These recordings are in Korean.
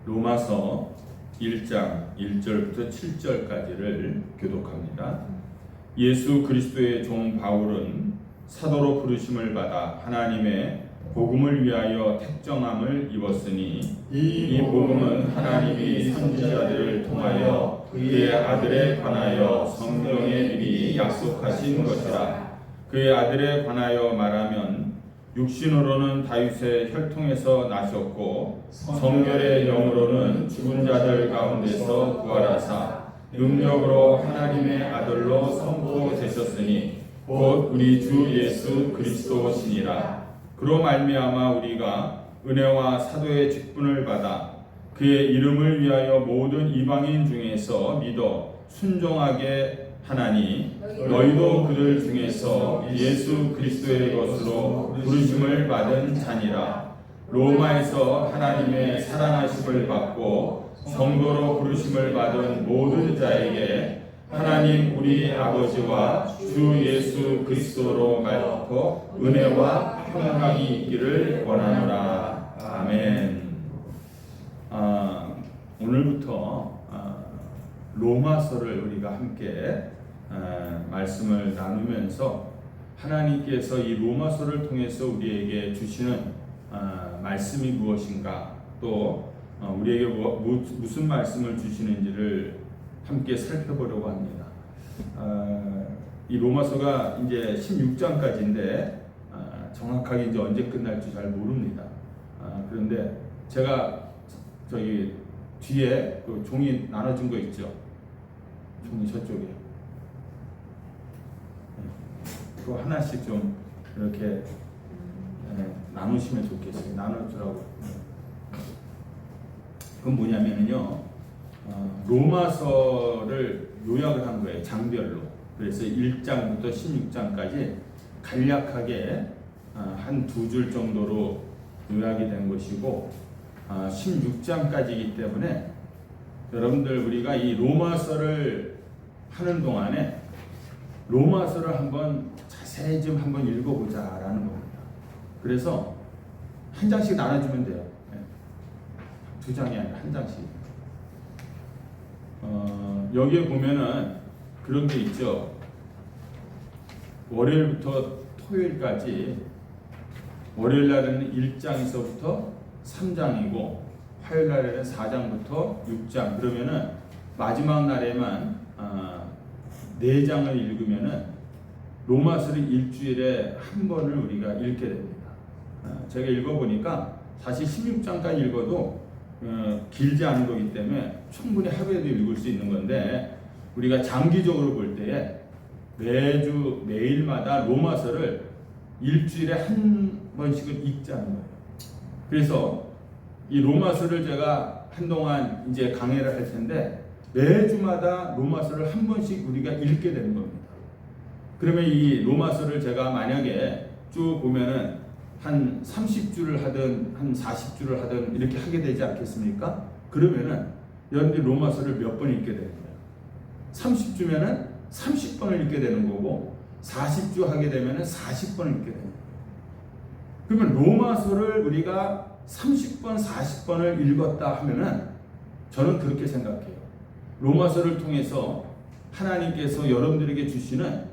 로마서 1장 1절부터 7절까지를 교독합니다. 예수 그리스도의 종 바울은 사도로 부르심을 받아 하나님의 복음을 위하여 택정함을 입었으니 이 복음은 하나님이 선지자들을 통하여 그의 아들에 관하여 성경에 미리 약속하신 것이라. 그의 아들에 관하여 말하면 육신으로는 다윗의 혈통에서 나셨고 성결의 영으로는 죽은 자들 가운데서 부활하사 능력으로 하나님의 아들로 선포되셨으니 곧 우리 주 예수 그리스도시니라. 그로 말미암아 우리가 은혜와 사도의 직분을 받아 그의 이름을 위하여 모든 이방인 중에서 믿어 순종하게 하나니 너희도 그들 중에서 예수 그리스도의 것으로 부르심을 받은 자니라. 로마에서 하나님의 사랑하심을 받고 성도로 부르심을 받은 모든 자에게 하나님 우리 아버지와 주 예수 그리스도로 말하고 은혜와 평강이 있기를 원하노라. 아멘. 오늘부터 로마서를 우리가 함께 말씀을 나누면서 하나님께서 이 로마서를 통해서 우리에게 주시는 말씀이 무엇인가, 또 우리에게 무슨 말씀을 주시는지를 함께 살펴보려고 합니다. 이 로마서가 이제 16장까지인데 정확하게 이제 언제 끝날지 잘 모릅니다. 그런데 제가 저기 뒤에 그 종이 나눠진 거 있죠? 종이 저쪽에. 그거 하나씩 좀 이렇게 나누시면 좋겠어요. 나눠주라고. 그건 뭐냐면요, 로마서를 요약을 한 거예요. 장별로. 그래서 1장부터 16장까지 간략하게 한 두 줄 정도로 요약이 된 것이고, 16장까지이기 때문에 여러분들 우리가 이 로마서를 하는 동안에 로마서를 한번 자세히 좀 한번 읽어보자라는 겁니다. 그래서 한 장씩 나눠주면 돼요. 두 장이 아니라 한 장씩. 여기에 보면은 그런 게 있죠. 월요일부터 토요일까지, 월요일 날에는 1장에서부터 3장이고 화요일 날에는 4장부터 6장. 그러면은 마지막 날에만 4장을 읽으면은 로마서를 일주일에 한 번을 우리가 읽게 됩니다. 제가 읽어보니까 사실 16장까지 읽어도 길지 않은 거기 때문에 충분히 하루에도 읽을 수 있는 건데, 우리가 장기적으로 볼 때에 매주 매일마다 로마서를 일주일에 한 번씩은 읽자는 거예요. 그래서 이 로마서를 제가 한동안 이제 강의를 할 텐데 매주마다 로마서를 한 번씩 우리가 읽게 되는 겁니다. 그러면 이 로마서를 제가 만약에 쭉 보면은 한 30주를 하든 한 40주를 하든 이렇게 하게 되지 않겠습니까? 그러면은 여러분들이 로마서를 몇 번 읽게 되는 거예요. 30주면은 30번을 읽게 되는 거고, 40주 하게 되면은 40번을 읽게 되는 거예요. 그러면 로마서를 우리가 30번, 40번을 읽었다 하면은 저는 그렇게 생각해요. 로마서를 통해서 하나님께서 여러분들에게 주시는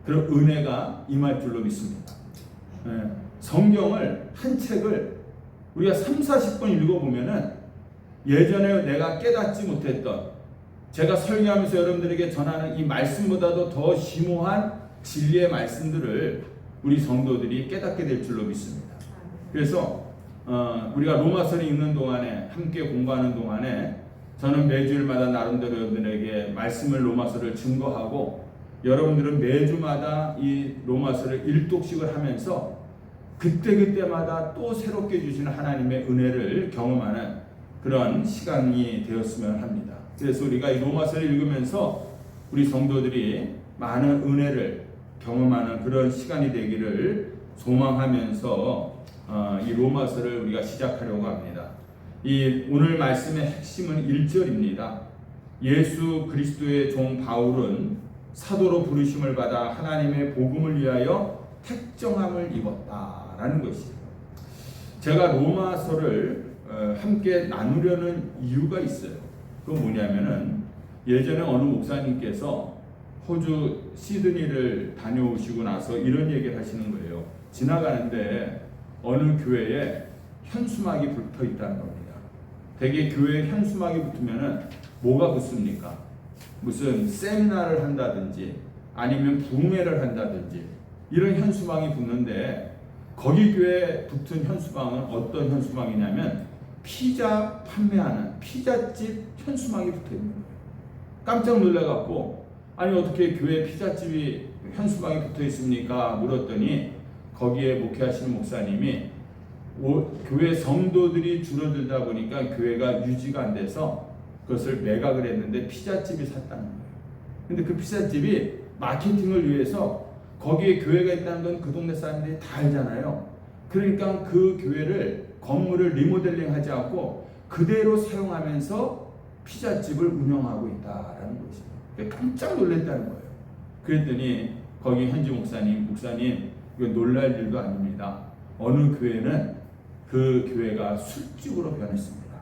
그런 은혜가 임할 줄로 믿습니다. 성경을 한 책을 우리가 3, 40번 읽어보면은 예전에 내가 깨닫지 못했던, 제가 설교하면서 여러분들에게 전하는 이 말씀보다도 더 심오한 진리의 말씀들을 우리 성도들이 깨닫게 될 줄로 믿습니다. 그래서 우리가 로마서를 읽는 동안에, 함께 공부하는 동안에 저는 매주일마다 나름대로 여러분들에게 말씀을, 로마서를 증거하고, 여러분들은 매주마다 이 로마서를 일독씩을 하면서 그때그때마다 또 새롭게 주시는 하나님의 은혜를 경험하는 그런 시간이 되었으면 합니다. 그래서 우리가 이 로마서를 읽으면서 우리 성도들이 많은 은혜를 경험하는 그런 시간이 되기를 소망하면서 이 로마서를 우리가 시작하려고 합니다. 이 오늘 말씀의 핵심은 1절입니다. 예수 그리스도의 종 바울은 사도로 부르심을 받아 하나님의 복음을 위하여 택정함을 입었다라는 것이에요. 제가 로마서를 함께 나누려는 이유가 있어요. 그건 뭐냐면은 예전에 어느 목사님께서 호주 시드니를 다녀오시고 나서 이런 얘기를 하시는 거예요. 지나가는데 어느 교회에 현수막이 붙어 있다는 겁니다. 대개 교회에 현수막이 붙으면은 뭐가 붙습니까? 무슨 세미나를 한다든지 아니면 부흥회를 한다든지 이런 현수막이 붙는데 거기 교회에 붙은 현수막은 어떤 현수막이냐면 피자 판매하는 피자집 현수막이 붙어 있는 거예요. 깜짝 놀라갖고 아니 어떻게 교회 피자집이 현수막이 붙어 있습니까? 물었더니 거기에 목회하시는 목사님이 교회 성도들이 줄어들다 보니까 교회가 유지가 안 돼서 그것을 매각을 했는데 피자집이 샀다는 거예요. 근데 그 피자집이 마케팅을 위해서 거기에 교회가 있다는 건 그 동네 사람들이 다 알잖아요. 그러니까 그 교회를 건물을 리모델링 하지 않고 그대로 사용하면서 피자집을 운영하고 있다라는 것이에요. 깜짝 놀랐다는 거예요. 그랬더니 거기 현지 목사님 이거 놀랄 일도 아닙니다. 어느 교회는 그 교회가 술집으로 변했습니다.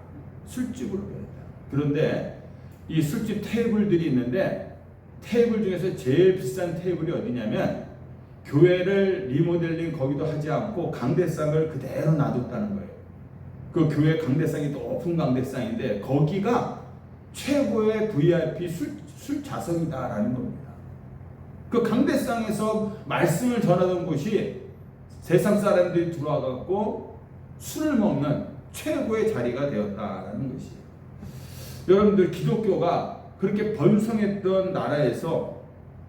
술집으로 변했다. 그런데 이 술집 테이블들이 있는데 테이블 중에서 제일 비싼 테이블이 어디냐면 교회를 리모델링 거기도 하지 않고 강대상을 그대로 놔뒀다는 거예요. 그 교회 강대상이 높은 강대상인데 거기가 최고의 VIP 술 좌석이다라는 겁니다. 그 강대상에서 말씀을 전하던 곳이 세상 사람들이 들어와갖고 술을 먹는 최고의 자리가 되었다라는 것이에요. 여러분들 기독교가 그렇게 번성했던 나라에서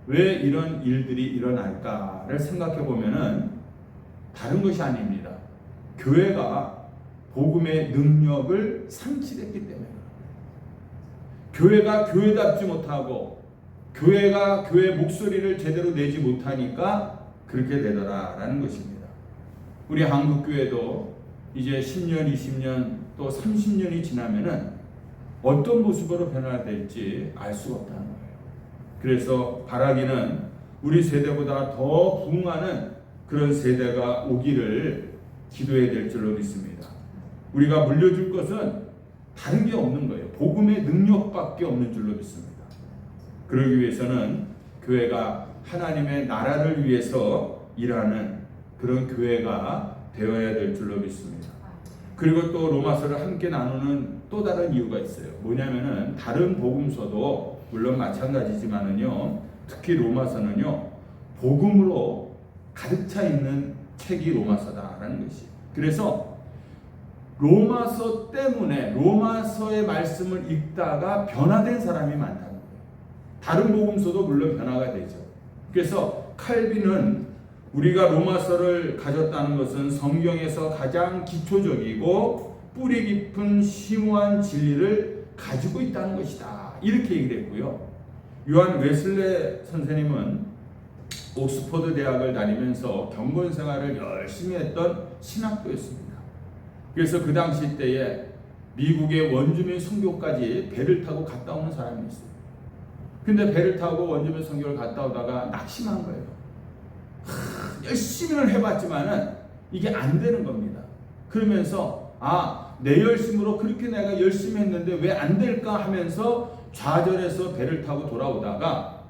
왜 이런 일들이 일어날까를 생각해 보면은 다른 것이 아닙니다. 교회가 복음의 능력을 상실했기 때문에 교회가 교회답지 못하고 교회가 교회의 목소리를 제대로 내지 못하니까 그렇게 되더라라는 것입니다. 우리 한국교회도 이제 10년, 20년 또 30년이 지나면은 어떤 모습으로 변화될지 알 수가 없다는 거예요. 그래서 바라기는 우리 세대보다 더 부흥하는 그런 세대가 오기를 기도해야 될 줄로 믿습니다. 우리가 물려줄 것은 다른 게 없는 거예요. 복음의 능력밖에 없는 줄로 믿습니다. 그러기 위해서는 교회가 하나님의 나라를 위해서 일하는 그런 교회가 되어야 될 줄로 믿습니다. 그리고 또 로마서를 함께 나누는 또 다른 이유가 있어요. 뭐냐면은 다른 복음서도 물론 마찬가지지만은요, 특히 로마서는요, 복음으로 가득 차 있는 책이 로마서다라는 것이. 그래서 로마서 때문에 로마서의 말씀을 읽다가 변화된 사람이 많다는 거예요. 다른 복음서도 물론 변화가 되죠. 그래서 칼빈은 우리가 로마서를 가졌다는 것은 성경에서 가장 기초적이고 뿌리 깊은 심오한 진리를 가지고 있다는 것이다. 이렇게 얘기를 했고요. 요한 웨슬레 선생님은 옥스퍼드 대학을 다니면서 경건 생활을 열심히 했던 신학도였습니다. 그래서 그 당시 때에 미국의 원주민 선교까지 배를 타고 갔다 오는 사람이 있어요. 근데 배를 타고 원주민 선교를 갔다 오다가 낙심한 거예요. 열심히는 해봤지만은 이게 안 되는 겁니다. 그러면서 내 열심으로 그렇게 내가 열심히 했는데 왜 안 될까 하면서 좌절해서 배를 타고 돌아오다가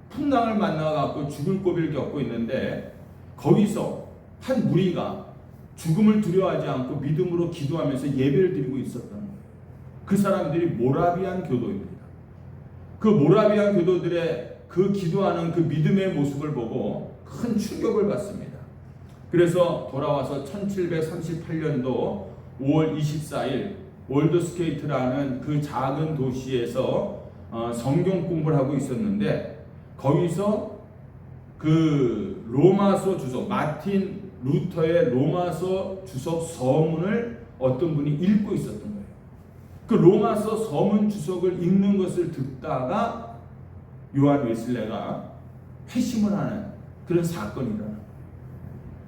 풍랑을 만나갖고 죽을 고비를 겪고 있는데 거기서 한 무리가 죽음을 두려워하지 않고 믿음으로 기도하면서 예배를 드리고 있었던 거예요. 그 사람들이 모라비안 교도입니다. 그 모라비안 교도들의 그 기도하는 그 믿음의 모습을 보고 큰 충격을 받습니다. 그래서 돌아와서 1738년도 5월 24일 월드스케이트라는 그 작은 도시에서 성경 공부를 하고 있었는데 거기서 그 로마서 주석 마틴 루터의 로마서 주석 서문을 어떤 분이 읽고 있었던 거예요. 그 로마서 서문 주석을 읽는 것을 듣다가 요한 웨슬레가 회심을 하는 그런 사건이라는 거예요.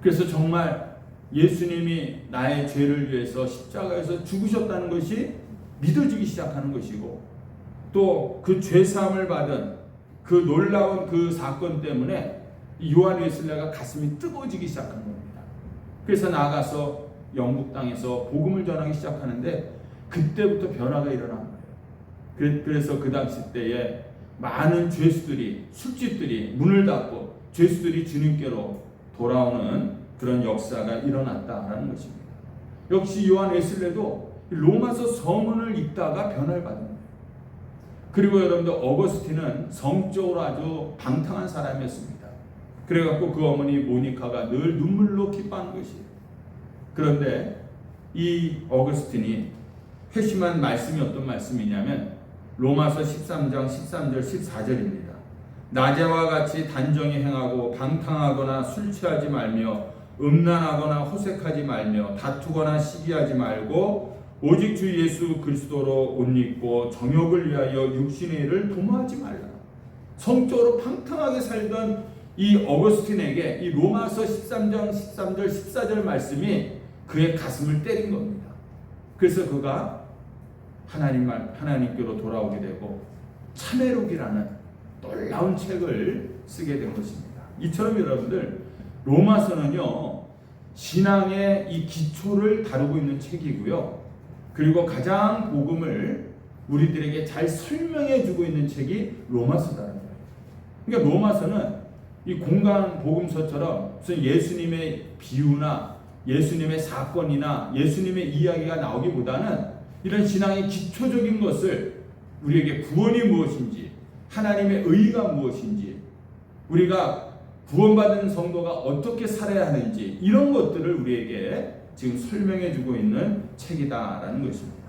그래서 정말 예수님이 나의 죄를 위해서 십자가에서 죽으셨다는 것이 믿어지기 시작하는 것이고 또 그 죄사함을 받은 그 놀라운 그 사건 때문에 요한 웨슬레가 가슴이 뜨거워지기 시작한 겁니다. 그래서 나아가서 영국 땅에서 복음을 전하기 시작하는데 그때부터 변화가 일어난 거예요. 그래서 그 당시 때에 많은 죄수들이, 술집들이 문을 닫고 죄수들이 주님께로 돌아오는 그런 역사가 일어났다라는 것입니다. 역시 요한 웨슬레도 로마서 서문을 읽다가 변화를 받은 거예요. 그리고 여러분들 어거스틴은 성적으로 아주 방탕한 사람이었습니다. 그래갖고 그 어머니 모니카가 늘 눈물로 기뻐하는 것이에요. 그런데 이 어거스틴이 회심한 말씀이 어떤 말씀이냐면 로마서 13장 13절 14절입니다. 낮에와 같이 단정히 행하고 방탕하거나 술 취하지 말며 음란하거나 호색하지 말며 다투거나 시기하지 말고 오직 주 예수 그리스도로 옷 입고 정욕을 위하여 육신의 일을 도모하지 말라. 성적으로 방탕하게 살던 이 어거스틴에게 이 로마서 13장 13절 14절 말씀이 그의 가슴을 때린 겁니다. 그래서 그가 하나님께로 돌아오게 되고 참회록이라는 놀라운 책을 쓰게 된 것입니다. 이처럼 여러분들 로마서는요 신앙의 이 기초를 다루고 있는 책이고요. 그리고 가장 복음을 우리들에게 잘 설명해 주고 있는 책이 로마서다라는 거예요. 그러니까 로마서는 이 공간 복음서처럼 무슨 예수님의 비유나 예수님의 사건이나 예수님의 이야기가 나오기보다는 이런 신앙의 기초적인 것을 우리에게 구원이 무엇인지, 하나님의 의가 무엇인지, 우리가 구원받은 성도가 어떻게 살아야 하는지 이런 것들을 우리에게 지금 설명해 주고 있는 책이다라는 것입니다.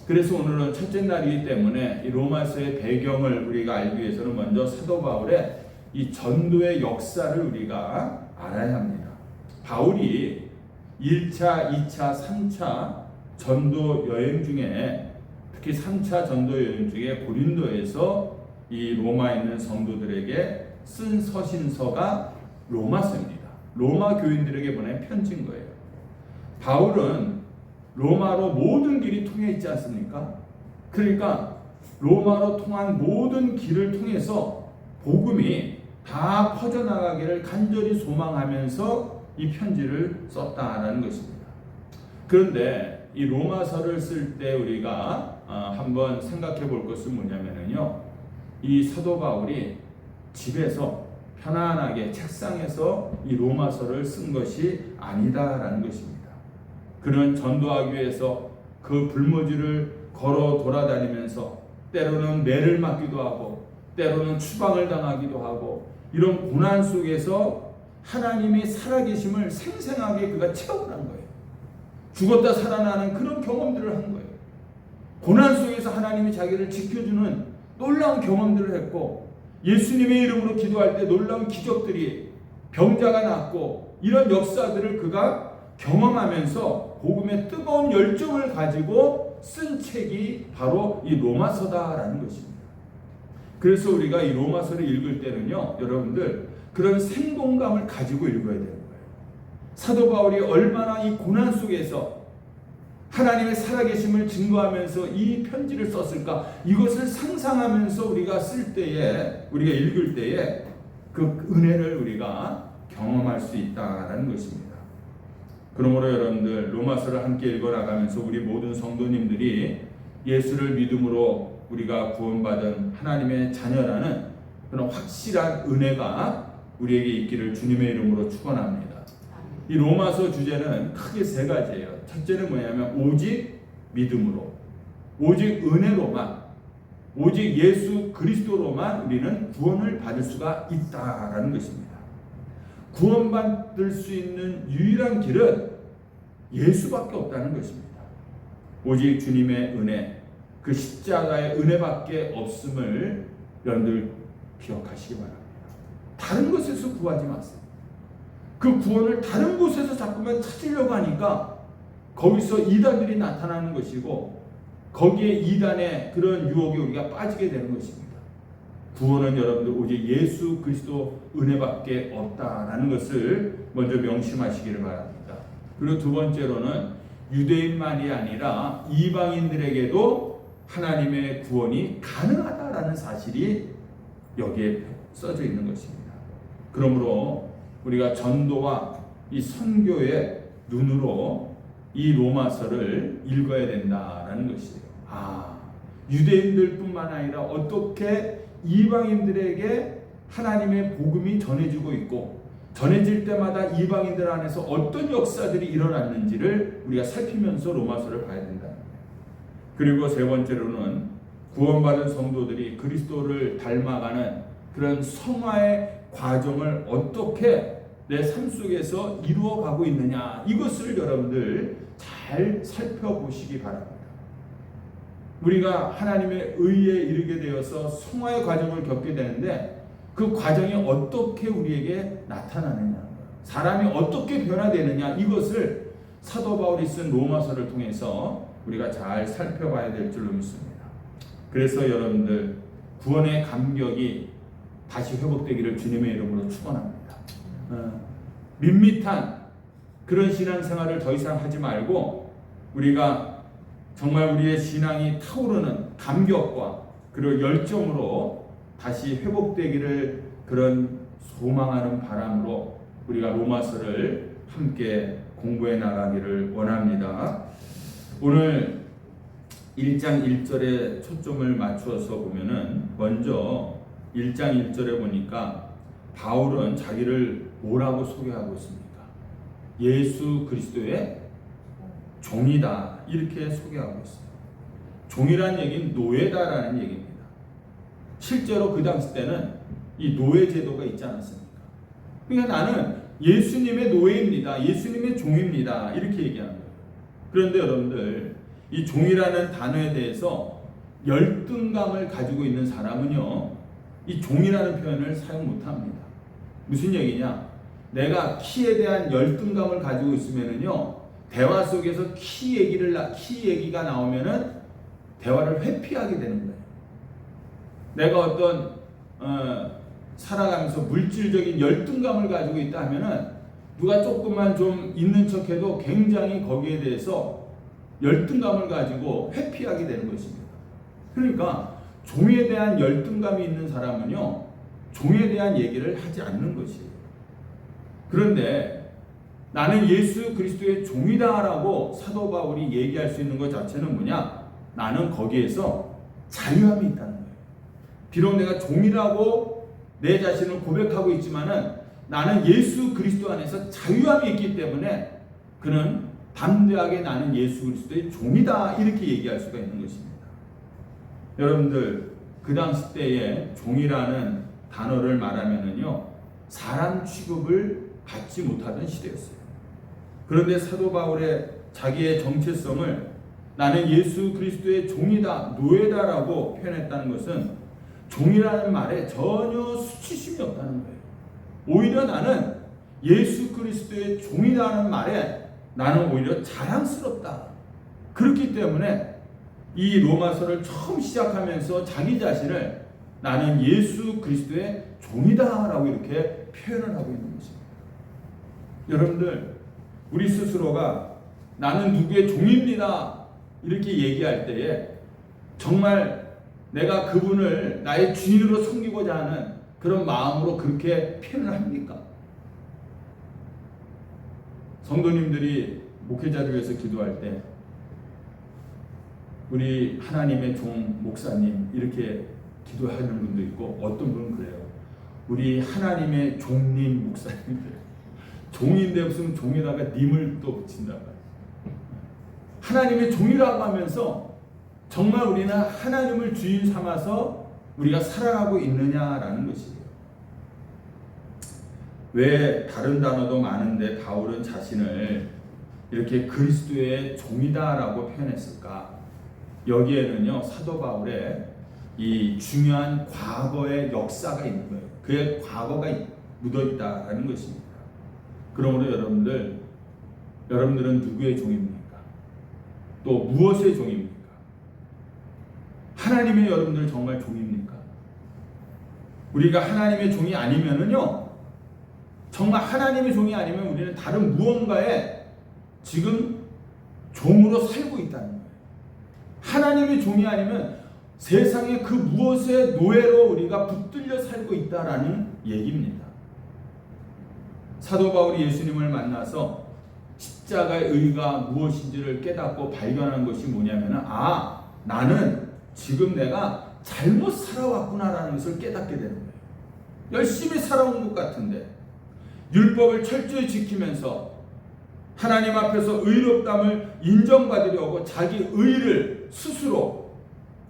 그래서 오늘은 첫째 날이기 때문에 이 로마서의 배경을 우리가 알기 위해서는 먼저 사도 바울의 이 전도의 역사를 우리가 알아야 합니다. 바울이 1차, 2차, 3차 전도 여행 중에 특히 3차 전도 여행 중에 고린도에서 이 로마에 있는 성도들에게 쓴 서신서가 로마서입니다. 로마 교인들에게 보낸 편지인 거예요. 바울은 로마로 모든 길이 통해 있지 않습니까? 그러니까 로마로 통한 모든 길을 통해서 복음이 다 퍼져나가기를 간절히 소망하면서 이 편지를 썼다라는 것입니다. 그런데 이 로마서를 쓸 때 우리가 한번 생각해 볼 것은 뭐냐면요, 이 사도 바울이 집에서 편안하게 책상에서 이 로마서를 쓴 것이 아니다라는 것입니다. 그는 전도하기 위해서 그 불모지를 걸어 돌아다니면서 때로는 매를 맞기도 하고 때로는 추방을 당하기도 하고 이런 고난 속에서 하나님이 살아계심을 생생하게 그가 체험을 한 거예요. 죽었다 살아나는 그런 경험들을 한 거예요. 고난 속에서 하나님이 자기를 지켜주는 놀라운 경험들을 했고 예수님의 이름으로 기도할 때 놀라운 기적들이 병자가 낫고 이런 역사들을 그가 경험하면서 복음의 뜨거운 열정을 가지고 쓴 책이 바로 이 로마서다라는 것입니다. 그래서 우리가 이 로마서를 읽을 때는요, 여러분들 그런 생동감을 가지고 읽어야 되는 거예요. 사도 바울이 얼마나 이 고난 속에서 하나님의 살아계심을 증거하면서 이 편지를 썼을까, 이것을 상상하면서 우리가 쓸 때에, 우리가 읽을 때에 그 은혜를 우리가 경험할 수 있다라는 것입니다. 그러므로 여러분들 로마서를 함께 읽어나가면서 우리 모든 성도님들이 예수를 믿음으로 우리가 구원받은 하나님의 자녀라는 그런 확실한 은혜가 우리에게 있기를 주님의 이름으로 축원합니다. 이 로마서 주제는 크게 세 가지예요. 첫째는 뭐냐면 오직 믿음으로, 오직 은혜로만, 오직 예수 그리스도로만 우리는 구원을 받을 수가 있다라는 것입니다. 구원받을 수 있는 유일한 길은 예수밖에 없다는 것입니다. 오직 주님의 은혜, 그 십자가의 은혜밖에 없음을 여러분들 기억하시기 바랍니다. 다른 곳에서 구하지 마세요. 그 구원을 다른 곳에서 자꾸만 찾으려고 하니까 거기서 이단들이 나타나는 것이고 거기에 이단의 그런 유혹에 우리가 빠지게 되는 것입니다. 구원은 여러분들 오직 예수 그리스도 은혜밖에 없다라는 것을 먼저 명심하시기를 바랍니다. 그리고 두 번째로는 유대인만이 아니라 이방인들에게도 하나님의 구원이 가능하다라는 사실이 여기에 써져 있는 것입니다. 그러므로 우리가 전도와 이 선교에 눈으로 이 로마서를 읽어야 된다라는 것이에요. 유대인들뿐만 아니라 어떻게 이방인들에게 하나님의 복음이 전해지고 있고 전해질 때마다 이방인들 안에서 어떤 역사들이 일어났는지를 우리가 살피면서 로마서를 봐야 된다. 그리고 세 번째로는 구원받은 성도들이 그리스도를 닮아가는 그런 성화의 과정을 어떻게 내 삶 속에서 이루어가고 있느냐, 이것을 여러분들 잘 살펴보시기 바랍니다. 우리가 하나님의 의에 이르게 되어서 성화의 과정을 겪게 되는데 그 과정이 어떻게 우리에게 나타나느냐, 사람이 어떻게 변화되느냐, 이것을 사도 바울이 쓴 로마서를 통해서 우리가 잘 살펴봐야 될 줄로 믿습니다. 그래서 여러분들 구원의 감격이 다시 회복되기를 주님의 이름으로 축원합니다. 밋밋한 그런 신앙생활을 더 이상 하지 말고 우리가 정말 우리의 신앙이 타오르는 감격과 그리고 열정으로 다시 회복되기를 그런 소망하는 바람으로 우리가 로마서를 함께 공부해 나가기를 원합니다. 오늘 1장 1절에 초점을 맞추어서 보면은 먼저 1장 1절에 보니까 바울은 자기를 뭐라고 소개하고 있습니까? 예수 그리스도의 종이다, 이렇게 소개하고 있어요. 종이라는 얘기는 노예다라는 얘기입니다. 실제로 그 당시 때는 이 노예 제도가 있지 않았습니까? 그러니까 나는 예수님의 노예입니다, 예수님의 종입니다, 이렇게 얘기하는 거예요. 그런데 여러분들 이 종이라는 단어에 대해서 열등감을 가지고 있는 사람은요, 이 종이라는 표현을 사용 못합니다. 무슨 얘기냐? 내가 키에 대한 열등감을 가지고 있으면은요, 대화 속에서 키 얘기가 나오면은 대화를 회피하게 되는 거예요. 내가 어떤 살아가면서 물질적인 열등감을 가지고 있다 하면은 누가 조금만 좀 있는 척해도 굉장히 거기에 대해서 열등감을 가지고 회피하게 되는 것입니다. 그러니까 종에 대한 열등감이 있는 사람은요, 종에 대한 얘기를 하지 않는 것이에요. 그런데 나는 예수 그리스도의 종이다라고 사도 바울이 얘기할 수 있는 것 자체는 뭐냐? 나는 거기에서 자유함이 있다는 거예요. 비록 내가 종이라고 내 자신을 고백하고 있지만은 나는 예수 그리스도 안에서 자유함이 있기 때문에 그는 담대하게 나는 예수 그리스도의 종이다, 이렇게 얘기할 수가 있는 것입니다. 여러분들 그 당시 때에 종이라는 단어를 말하면은요, 사람 취급을 받지 못하던 시대였어요. 그런데 사도 바울의 자기의 정체성을 나는 예수 그리스도의 종이다, 노예다라고 표현했다는 것은 종이라는 말에 전혀 수치심이 없다는 거예요. 오히려 나는 예수 그리스도의 종이라는 말에 나는 오히려 자랑스럽다. 그렇기 때문에 이 로마서를 처음 시작하면서 자기 자신을 나는 예수 그리스도의 종이다라고 이렇게 표현을 하고 있는 것입니다. 여러분들, 우리 스스로가 나는 누구의 종입니다 이렇게 얘기할 때에 정말 내가 그분을 나의 주인으로 섬기고자 하는 그런 마음으로 그렇게 표현을 합니까? 성도님들이 목회자를 위해서 기도할 때 우리 하나님의 종 목사님 이렇게 기도하는 분도 있고, 어떤 분은 그래요. 우리 하나님의 종님 목사님들, 종인데 무슨 종에다가 님을 또 붙인다고. 하나님의 종이라고 하면서 정말 우리는 하나님을 주인 삼아서 우리가 살아가고 있느냐라는 것이에요. 왜 다른 단어도 많은데 바울은 자신을 이렇게 그리스도의 종이다라고 표현했을까? 여기에는요, 사도 바울의 이 중요한 과거의 역사가 있는 거예요. 그의 과거가 묻어있다라는 것입니다. 그러므로 여러분들은 누구의 종입니까? 또 무엇의 종입니까? 하나님의 여러분들 정말 종입니까? 우리가 하나님의 종이 아니면은요, 정말 하나님의 종이 아니면 우리는 다른 무언가에 지금 종으로 살고 있다는 거예요. 하나님의 종이 아니면 세상의 그 무엇의 노예로 우리가 붙들려 살고 있다라는 얘기입니다. 사도 바울이 예수님을 만나서 십자가의 의가 무엇인지를 깨닫고 발견한 것이 뭐냐면은, 나는 지금 내가 잘못 살아왔구나라는 것을 깨닫게 되는 거예요. 열심히 살아온 것 같은데 율법을 철저히 지키면서 하나님 앞에서 의롭담을 인정받으려고 자기 의를 스스로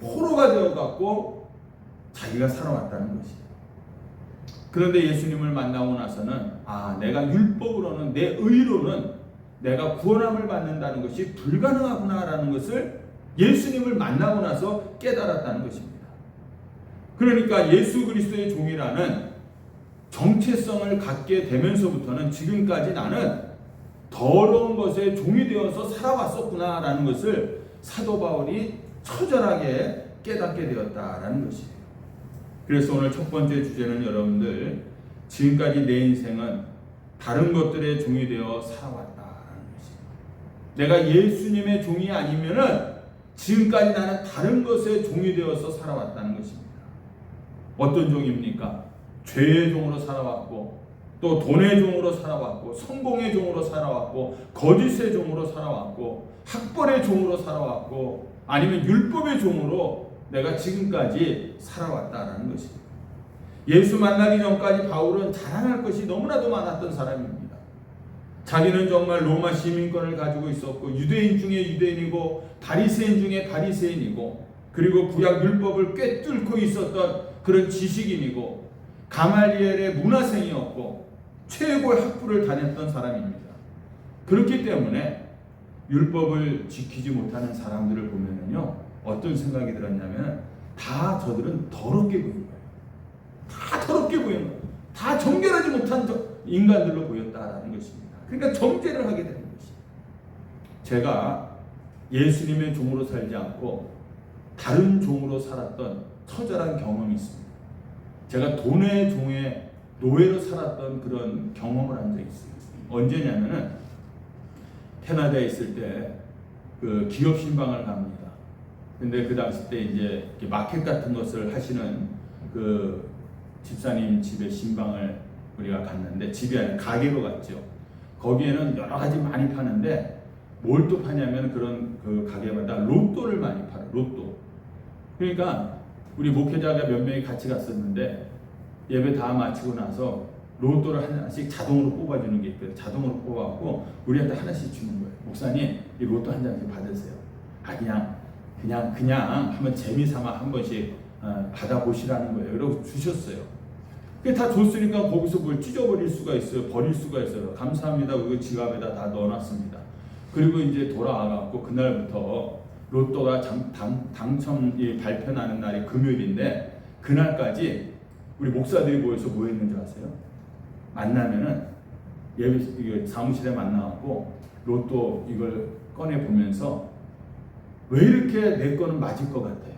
포로가 되어갖고 자기가 살아왔다는 것이에요. 그런데 예수님을 만나고 나서는 내가 율법으로는, 내 의로는 내가 구원함을 받는다는 것이 불가능하구나라는 것을 예수님을 만나고 나서 깨달았다는 것입니다. 그러니까 예수 그리스도의 종이라는 정체성을 갖게 되면서부터는 지금까지 나는 더러운 것에 종이 되어서 살아왔었구나라는 것을 사도 바울이 처절하게 깨닫게 되었다라는 것이에요. 그래서 오늘 첫 번째 주제는 여러분들, 지금까지 내 인생은 다른 것들의 종이 되어 살아왔다라는 것이에요. 내가 예수님의 종이 아니면은 지금까지 나는 다른 것의 종이 되어서 살아왔다는 것입니다. 어떤 종입니까? 죄의 종으로 살아왔고, 또 돈의 종으로 살아왔고, 성공의 종으로 살아왔고, 거짓의 종으로 살아왔고, 학벌의 종으로 살아왔고, 아니면 율법의 종으로 내가 지금까지 살아왔다라는 것입니다. 예수 만나기 전까지 바울은 자랑할 것이 너무나도 많았던 사람입니다. 자기는 정말 로마 시민권을 가지고 있었고, 유대인 중에 유대인이고, 바리새인 중에 바리새인이고, 그리고 구약 율법을 꿰뚫고 있었던 그런 지식인이고, 가말리엘의 문화생이었고, 최고의 학부를 다녔던 사람입니다. 그렇기 때문에 율법을 지키지 못하는 사람들을 보면은요, 어떤 생각이 들었냐면, 다 저들은 더럽게 보인 거예요. 다 더럽게 보인 거예요. 다 정결하지 못한 인간들로 보였다라는 것입니다. 그러니까 정죄를 하게 되는 것이에요. 제가 예수님의 종으로 살지 않고 다른 종으로 살았던 처절한 경험이 있습니다. 제가 돈의 종의 노예로 살았던 그런 경험을 한 적이 있어요. 언제냐면은 캐나다에 있을 때 그 기업 신방을 갑니다. 근데 그 당시 때 이제 마켓 같은 것을 하시는 그 집사님 집에 신방을 우리가 갔는데, 집이 아니라 가게로 갔죠. 거기에는 여러 가지 많이 파는데 뭘 또 파냐면 그런 그 가게마다 로또를 많이 팔아요. 로또. 그러니까 우리 목회자가 몇 명이 같이 갔었는데, 예배 다 마치고 나서 로또를 하나씩 자동으로 뽑아주는 게 있거든요. 자동으로 뽑아갖고 우리한테 하나씩 주는 거예요. 목사님, 이 로또 한 장씩 받으세요. 그냥 한번 재미삼아 한 번씩 받아보시라는 거예요. 그러고 주셨어요. 그게 다 줬으니까 거기서 뭘 찢어버릴 수가 있어요. 버릴 수가 있어요. 감사합니다. 그거 지갑에다 다 넣어놨습니다. 그리고 이제 돌아와갖고 그날부터 로또가 당첨이 발표나는 날이 금요일인데, 그날까지 우리 목사들이 모여서 뭐 했는지 아세요? 만나면은 예배 사무실에 만나갖고 로또 이걸 꺼내 보면서, 왜 이렇게 내 거는 맞을 것 같아요?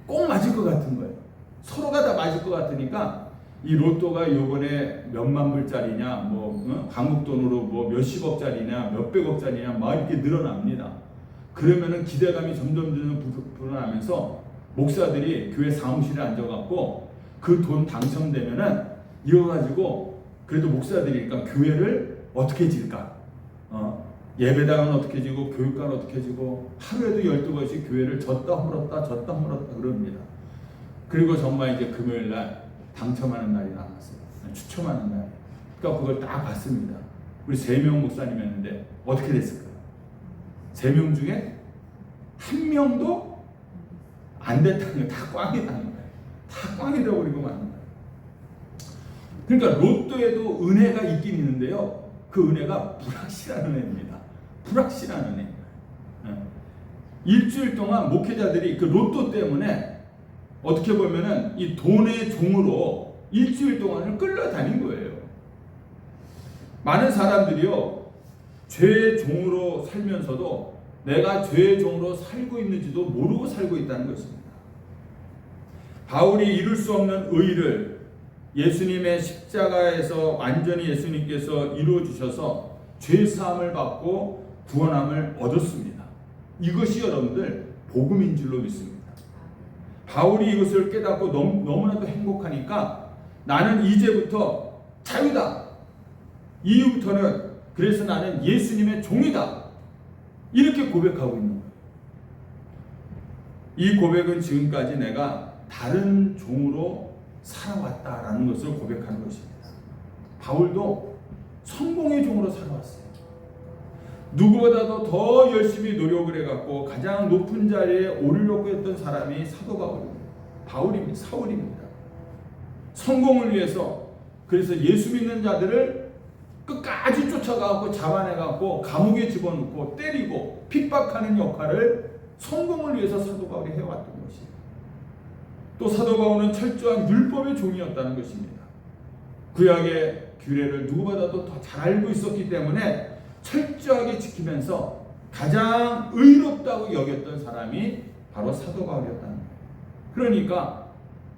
꼭 맞을 것 같은 거예요. 서로가 다 맞을 것 같으니까 이 로또가 요번에 몇만 불짜리냐, 한국 돈으로 몇십억짜리냐, 몇백억짜리냐 막 이렇게 늘어납니다. 그러면은 기대감이 점점 불어나면서 목사들이 교회 사무실에 앉아갖고 그 돈 당첨되면은 이거 가지고 그래도 목사들이니까 교회를 어떻게 질까? 예배당은 어떻게 지고, 교육관은 어떻게 지고, 하루에도 12번씩 교회를 졌다 물었다 그럽니다. 그리고 정말 이제 금요일날 당첨하는 날이 나왔어요. 추첨하는 날. 그러니까 그걸 딱 봤습니다. 우리 3명 목사님이었는데 어떻게 됐을까요? 3명 중에 1명도 안 됐다는 거예요. 다 꽝이 나는 거예요. 다 꽝이 되어버리고 마는 거예요. 그러니까 로또에도 은혜가 있긴 있는데요, 그 은혜가 불확실한 은혜입니다. 불확실한 은혜. 일주일 동안 목회자들이 그 로또 때문에 어떻게 보면은 이 돈의 종으로 일주일 동안을 끌려다닌 거예요. 많은 사람들이요, 죄의 종으로 살면서도 내가 죄의 종으로 살고 있는지도 모르고 살고 있다는 것입니다. 바울이 이룰 수 없는 의를 예수님의 십자가에서 완전히 예수님께서 이루어 주셔서 죄 사함을 받고 구원함을 얻었습니다. 이것이 여러분들 복음인 줄로 믿습니다. 바울이 이것을 깨닫고 너무나도 행복하니까 나는 이제부터 자유다. 이후부터는 그래서 나는 예수님의 종이다. 이렇게 고백하고 있는 거예요. 이 고백은 지금까지 내가 다른 종으로 살아왔다라는 것을 고백하는 것입니다. 바울도 성공의 종으로 살아왔어요. 누구보다도 더 열심히 노력을 해갖고 가장 높은 자리에 오르려고 했던 사람이 사도 바울입니다. 사울입니다. 성공을 위해서 그래서 예수 믿는 자들을 끝까지 쫓아가고 잡아내갖고 감옥에 집어넣고 때리고 핍박하는 역할을 성공을 위해서 사도 바울이 해왔던 것이에요. 또 사도 바울은 철저한 율법의 종이었다는 것입니다. 구약의 규례를 누구보다도 더 잘 알고 있었기 때문에 철저하게 지키면서 가장 의롭다고 여겼던 사람이 바로 사도 바울이었다는 거예요. 그러니까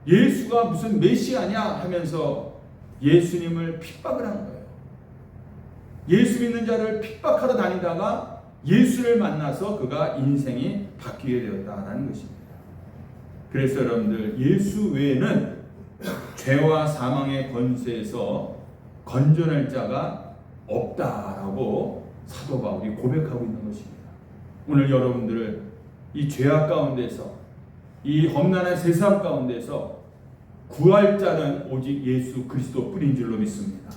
예수가 무슨 메시아냐 하면서 예수님을 핍박을 한 거예요. 예수 믿는 자를 핍박하러 다니다가 예수를 만나서 그가 인생이 바뀌게 되었다는 것입니다. 그래서 여러분들 예수 외에는 죄와 사망의 권세에서 건져낼 자가 없다라고 사도 바울이 고백하고 있는 것입니다. 오늘 여러분들을 이 죄악 가운데서 이 험난한 세상 가운데서 구할 자는 오직 예수 그리스도 뿐인 줄로 믿습니다.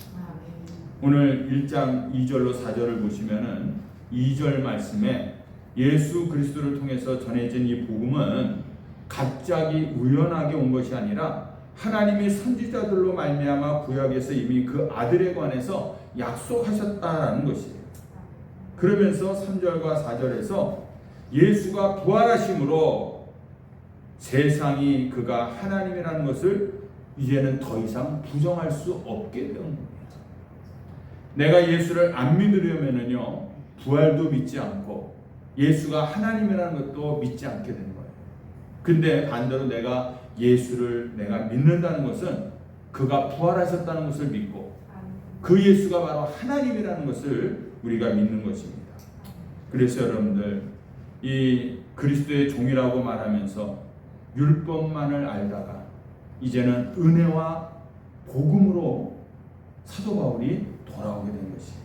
오늘 1장 2절로 4절을 보시면은 2절 말씀에 예수 그리스도를 통해서 전해진 이 복음은 갑자기 우연하게 온 것이 아니라 하나님이 선지자들로 말미암아 구약에서 이미 그 아들에 관해서 약속하셨다라는 것이에요. 그러면서 3절과 4절에서 예수가 부활하심으로 세상이 그가 하나님이라는 것을 이제는 더 이상 부정할 수 없게 된 겁니다. 내가 예수를 안 믿으려면은요, 부활도 믿지 않고 예수가 하나님이라는 것도 믿지 않게 되는 거예요. 근데 반대로 내가 예수를 내가 믿는다는 것은 그가 부활하셨다는 것을 믿고 그 예수가 바로 하나님이라는 것을 우리가 믿는 것입니다. 그래서 여러분들 이 그리스도의 종이라고 말하면서 율법만을 알다가 이제는 은혜와 복음으로 사도 바울이 돌아오게 된 것이에요.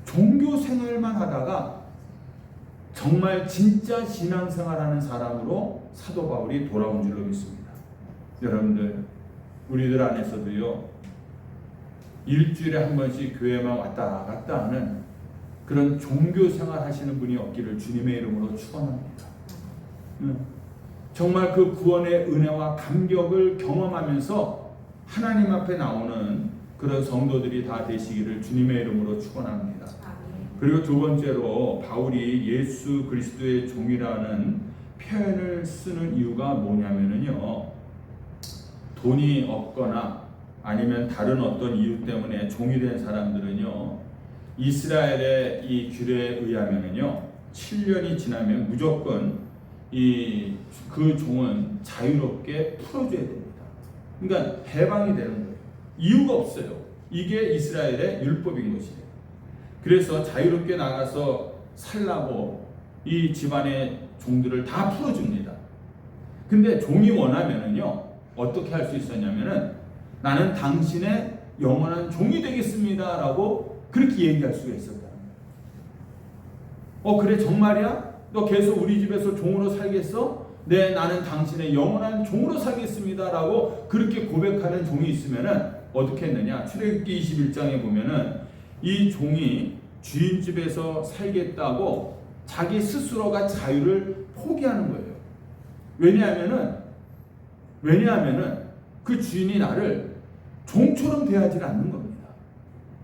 종교 생활만 하다가 정말 진짜 신앙생활하는 사람으로 사도 바울이 돌아온 줄로 믿습니다. 여러분들 우리들 안에서도요, 일주일에 한 번씩 교회만 왔다 갔다 하는 그런 종교 생활 하시는 분이 없기를 주님의 이름으로 축원합니다. 정말 그 구원의 은혜와 감격을 경험하면서 하나님 앞에 나오는 그런 성도들이 다 되시기를 주님의 이름으로 축원합니다. 그리고 두 번째로 바울이 예수 그리스도의 종이라는 표현을 쓰는 이유가 뭐냐면요, 돈이 없거나 아니면 다른 어떤 이유 때문에 종이 된 사람들은요, 이스라엘의 이 규례에 의하면요 7년이 지나면 무조건 그 종은 자유롭게 풀어줘야 됩니다. 그러니까 해방이 되는 거예요. 이유가 없어요. 이게 이스라엘의 율법인 것이에요. 그래서 자유롭게 나가서 살라고 이 집안의 종들을 다 풀어줍니다. 근데 종이 원하면은요 어떻게 할 수 있었냐면은 나는 당신의 영원한 종이 되겠습니다 라고 그렇게 얘기할 수가 있었다. 그래 정말이야? 너 계속 우리 집에서 종으로 살겠어? 네, 나는 당신의 영원한 종으로 살겠습니다 라고 그렇게 고백하는 종이 있으면은 어떻게 했느냐? 출애굽기 21장에 보면은 이 종이 주인 집에서 살겠다고 자기 스스로가 자유를 포기하는 거예요. 왜냐하면은 그 주인이 나를 종처럼 대하지 않는 겁니다.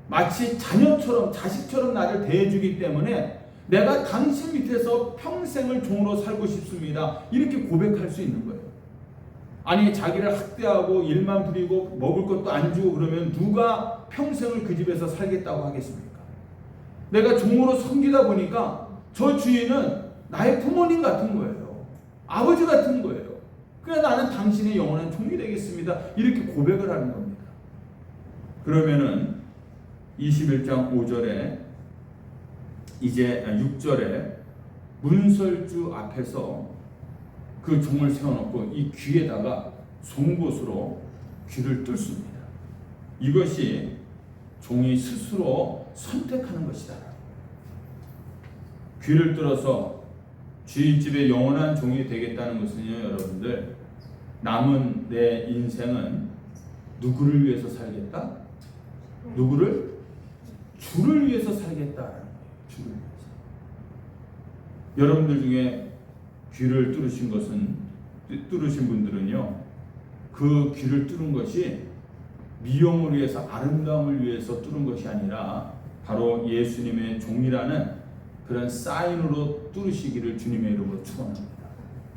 마치 자녀처럼, 자식처럼 나를 대해주기 때문에 내가 당신 밑에서 평생을 종으로 살고 싶습니다. 이렇게 고백할 수 있는 거예요. 아니 자기를 학대하고 일만 부리고 먹을 것도 안 주고 그러면 누가 평생을 그 집에서 살겠다고 하겠습니까? 내가 종으로 섬기다 보니까 저 주인은 나의 부모님 같은 거예요. 아버지 같은 거예요. 그래서 나는 당신의 영원한 종이 되겠습니다. 이렇게 고백을 하는 겁니다. 그러면은 21장 5절에 이제 6절에 문설주 앞에서 그 종을 세워놓고 이 귀에다가 송곳으로 귀를 뚫습니다. 이것이 종이 스스로 선택하는 것이다. 귀를 뚫어서 주인집의 영원한 종이 되겠다는 것은요, 여러분들, 남은 내 인생은 누구를 위해서 살겠다? 누구를? 주를 위해서 살겠다라는 거예요. 주를 위해서. 여러분들 중에 귀를 뚫으신 분들은요, 그 귀를 뚫은 것이 미용을 위해서, 아름다움을 위해서 뚫은 것이 아니라 바로 예수님의 종이라는 그런 사인으로 뚫으시기를 주님의 이름으로 축원합니다.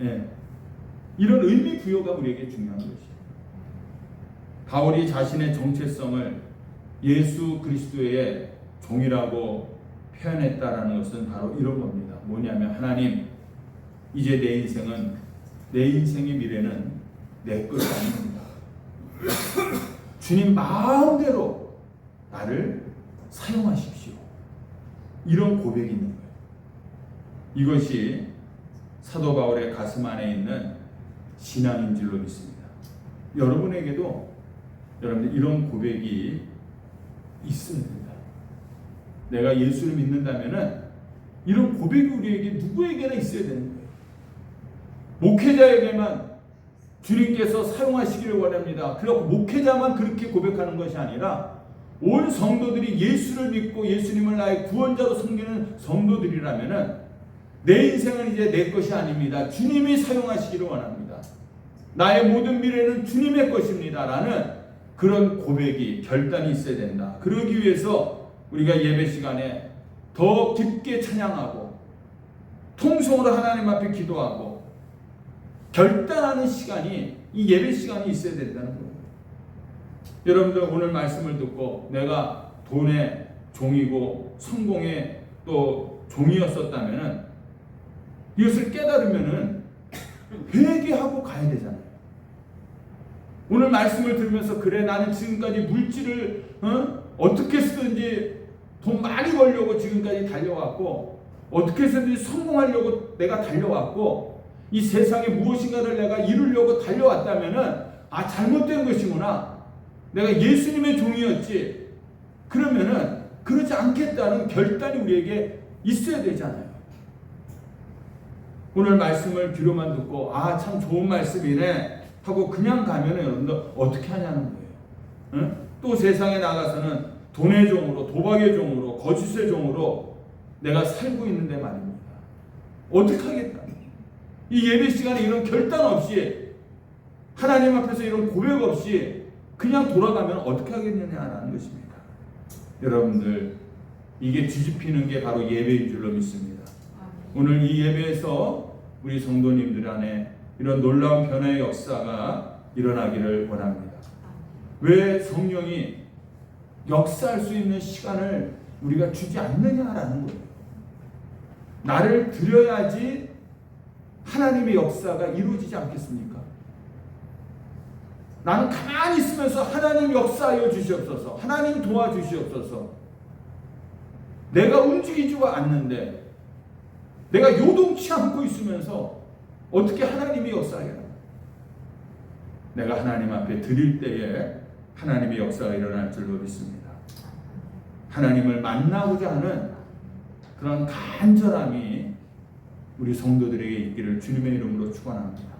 예. 이런 의미 부여가 우리에게 중요한 것이에요. 바울이 자신의 정체성을 예수 그리스도의 종이라고 표현했다라는 것은 바로 이런 겁니다. 뭐냐면, 하나님, 이제 내 인생의 미래는 내 것이 아닙니다. 주님 마음대로 나를 사용하십시오. 이런 고백이 있는 거예요. 이것이 사도 바울의 가슴 안에 있는 신앙인 줄로 믿습니다. 여러분에게도 여러분들 이런 고백이 있어야 됩니다. 내가 예수를 믿는다면은 이런 고백이 우리에게 누구에게나 있어야 되는 거예요. 목회자에게만 주님께서 사용하시기를 원합니다. 그리고 목회자만 그렇게 고백하는 것이 아니라 온 성도들이 예수를 믿고 예수님을 나의 구원자로 섬기는 성도들이라면은 내 인생은 이제 내 것이 아닙니다. 주님이 사용하시기를 원합니다. 나의 모든 미래는 주님의 것입니다. 라는 그런 고백이, 결단이 있어야 된다. 그러기 위해서 우리가 예배 시간에 더 깊게 찬양하고 통성으로 하나님 앞에 기도하고 결단하는 시간이, 이 예배 시간이 있어야 된다는 거예요. 여러분들 오늘 말씀을 듣고 내가 돈의 종이고 성공의 또 종이었었다면은 이것을 깨달으면은 회개하고 가야 되잖아요. 오늘 말씀을 들으면서 그래, 나는 지금까지 물질을 어떻게 쓰든지 돈 많이 벌려고 지금까지 달려왔고, 어떻게 해서든지 성공하려고 내가 달려왔고, 이 세상에 무엇인가를 내가 이루려고 달려왔다면은 잘못된 것이구나, 내가 예수님의 종이었지, 그러면은 그러지 않겠다는 결단이 우리에게 있어야 되잖아요. 오늘 말씀을 귀로만 듣고 참 좋은 말씀이네 하고 그냥 가면은 여러분들 어떻게 하냐는 거예요. 응? 또 세상에 나가서는 돈의 종으로, 도박의 종으로, 거짓의 종으로 내가 살고 있는데 말입니다. 어떻게 하겠다. 이 예배 시간에 이런 결단 없이, 하나님 앞에서 이런 고백 없이 그냥 돌아가면 어떻게 하겠느냐라는 것입니다. 여러분들, 이게 뒤집히는 게 바로 예배인 줄로 믿습니다. 오늘 이 예배에서 우리 성도님들 안에 이런 놀라운 변화의 역사가 일어나기를 원합니다. 왜 성령이 역사할 수 있는 시간을 우리가 주지 않느냐라는 거예요. 나를 드려야지 하나님의 역사가 이루어지지 않겠습니까? 나는 가만히 있으면서 하나님 역사하여 주시옵소서, 하나님 도와주시옵소서, 내가 움직이지가 않는데, 내가 요동치 않고 있으면서 어떻게 하나님이 역사하겠나? 내가 하나님 앞에 드릴 때에 하나님의 역사가 일어날 줄로 믿습니다. 하나님을 만나고자 하는 그런 간절함이 우리 성도들에게 있기를 주님의 이름으로 축원합니다.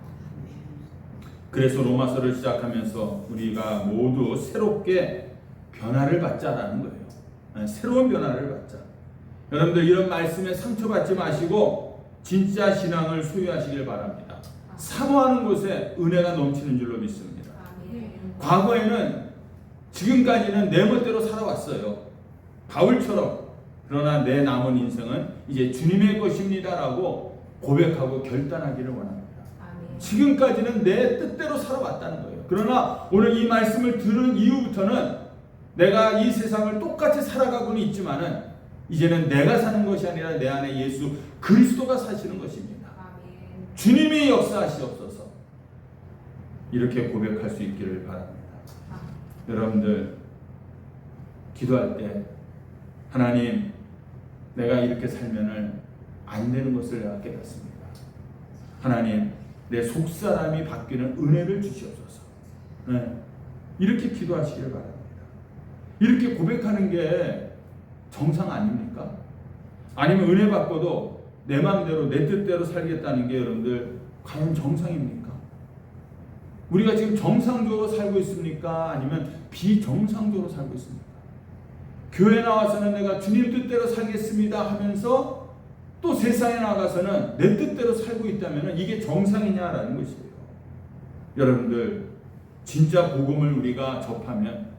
그래서 로마서를 시작하면서 우리가 모두 새롭게 변화를 받자라는 거예요. 새로운 변화를 받자. 여러분들 이런 말씀에 상처받지 마시고 진짜 신앙을 소유하시길 바랍니다. 사모하는 곳에 은혜가 넘치는 줄로 믿습니다. 과거에는, 지금까지는 내 멋대로 살아왔어요. 바울처럼. 그러나 내 남은 인생은 이제 주님의 것입니다라고 고백하고 결단하기를 원합니다. 지금까지는 내 뜻대로 살아왔다는 거예요. 그러나 오늘 이 말씀을 들은 이후부터는 내가 이 세상을 똑같이 살아가고는 있지만은 이제는 내가 사는 것이 아니라 내 안에 예수 그리스도가 사시는 것입니다. 주님이 역사하시옵소서. 이렇게 고백할 수 있기를 바랍니다. 여러분들 기도할 때 하나님, 내가 이렇게 살면은 안 되는 것을 내가 깨닫습니다. 하나님, 내 속사람이 바뀌는 은혜를 주시옵소서. 이렇게 기도하시길 바랍니다. 이렇게 고백하는 게 정상 아닙니까? 아니면 은혜 받고도 내 마음대로 내 뜻대로 살겠다는 게 여러분들 과연 정상입니까? 우리가 지금 정상적으로 살고 있습니까? 아니면 비정상적으로 살고 있습니까? 교회 나와서는 내가 주님 뜻대로 살겠습니다 하면서 또 세상에 나가서는 내 뜻대로 살고 있다면 이게 정상이냐라는 것이에요. 여러분들 진짜 복음을 우리가 접하면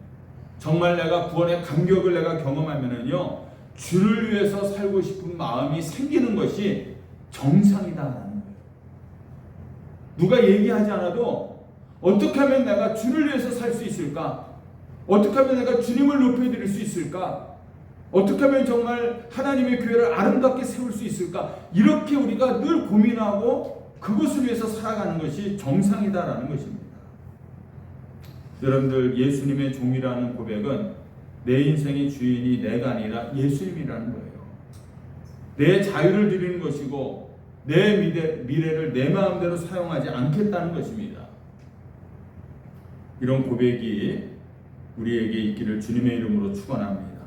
정말 내가 구원의 감격을 내가 경험하면은요, 주를 위해서 살고 싶은 마음이 생기는 것이 정상이다라는 거예요. 누가 얘기하지 않아도 어떻게 하면 내가 주를 위해서 살 수 있을까? 어떻게 하면 내가 주님을 높여드릴 수 있을까? 어떻게 하면 정말 하나님의 교회를 아름답게 세울 수 있을까? 이렇게 우리가 늘 고민하고 그것을 위해서 살아가는 것이 정상이다라는 것입니다. 여러분들 예수님의 종이라는 고백은 내 인생의 주인이 내가 아니라 예수님이라는 거예요. 내 자유를 드리는 것이고 내 미래를 내 마음대로 사용하지 않겠다는 것입니다. 이런 고백이 우리에게 있기를 주님의 이름으로 축원합니다.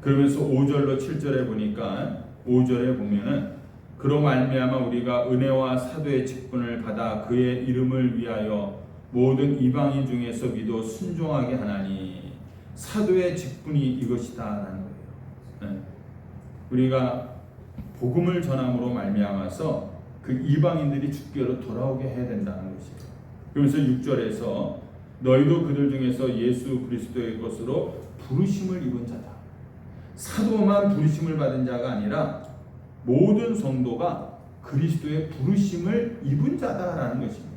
그러면서 5절로 7절에 보니까 5절에 보면은 그로 말미암아 우리가 은혜와 사도의 직분을 받아 그의 이름을 위하여 모든 이방인 중에서 믿어 순종하게 하나니 사도의 직분이 이것이다라는 거예요. 네. 우리가 복음을 전함으로 말미암아서 그 이방인들이 주께로 돌아오게 해야 된다는 것이에요. 그러면서 6절에서 너희도 그들 중에서 예수 그리스도의 것으로 부르심을 입은 자다. 사도만 부르심을 받은 자가 아니라 모든 성도가 그리스도의 부르심을 입은 자다라는 것입니다.